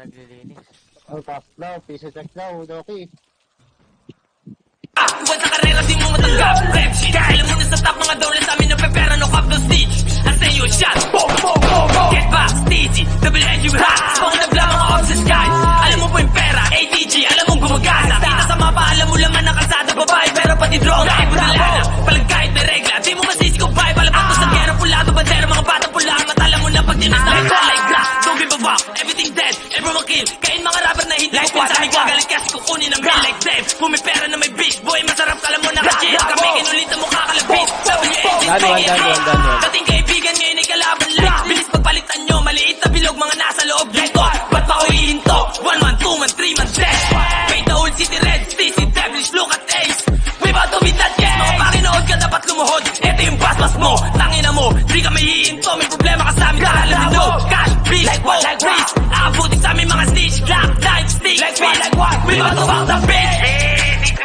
naglilinis. Oh, top daw, piso check daw, Doki. Buwan sa karera di mo matanggap Rap shit, alam mo na sa top mga dollars amin na pepera no cap no stitch I say you shot, boom, boom, boom, boom. Get back, Stitchy, double edge yung hot Spong na bla mga off sa skies Alam mo po yung pera, ATG, alam mong gumagana Kita sa mapa, alam mo laman ng kalsada babae Pero pati drone, kahit mo nalana Palag kahit may regla, di mo masisi ko vibe Palapat ko sa gera, pulado, bandera, mga bata pula Matala mo na pag dinas na like grass Don't give a fuck, everything dead, everyone kill Kain mga rapper na hindi ko pinsahin Gagalit kasi kukunin ang bill like Dave Kung may pera na may bitch, boy masarap ka lang mo naka-chill Kami kinulit na mukha kalabit Dating kaibigan ngayon ay kalaban like Bilis pagpalitan nyo, maliit na bilog mga nasa loob dito Ba't pa ko hihinto? 1 man, 2 man, 3 man, 10 Paint the old city red, Stacey devilish, look at Ace We about to beat that yes Mga pakinood ka dapat lumuhod Ito yung basbas mo, tangina mo Di ka may hihinto, may problema ka sa amin Kalalam nito, cash, bitch, like what, like what Akabutik sa amin mga snitch, black, knife, stick, like what, we about to fuck the bitch Di ko